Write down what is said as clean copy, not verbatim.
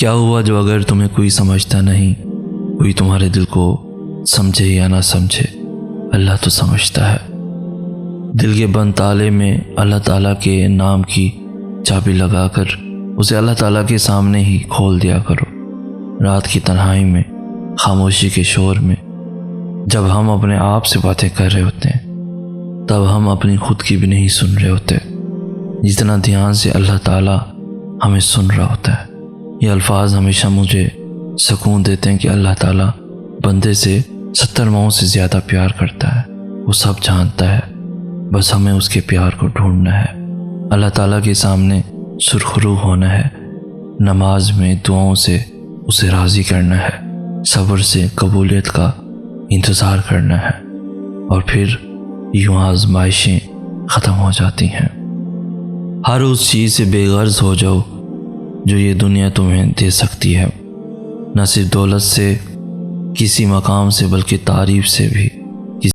क्या हुआ जो अगर तुम्हें कोई समझता नहीं, कोई तुम्हारे दिल को समझे या ना समझे, अल्लाह तो समझता है। दिल के बंद ताले में अल्लाह ताला के नाम की चाबी लगाकर उसे अल्लाह ताला के सामने ही खोल दिया करो। रात की तन्हाई में, खामोशी के शोर में, जब हम अपने आप से बातें कर रहे होते हैं, तब हम अपनी खुद की भी नहीं सुन रहे होते, जितना ध्यान से अल्लाह ताला हमें सुन रहा होता है। ये अल्फाज हमेशा मुझे सुकून देते हैं कि अल्लाह ताला बंदे से 70 माओं से ज़्यादा प्यार करता है। वो सब जानता है, बस हमें उसके प्यार को ढूंढना है। अल्लाह ताला के सामने सुरखरू होना है, नमाज में दुआओं से उसे राज़ी करना है, सब्र से कबूलियत का इंतज़ार करना है, और फिर यूँ आजमाइशें ख़त्म हो जाती हैं। हर उस चीज़ से बेगर्ज हो जाओ जो ये दुनिया तुम्हें दे सकती है, न सिर्फ दौलत से, किसी मकाम से, बल्कि तारीफ से भी।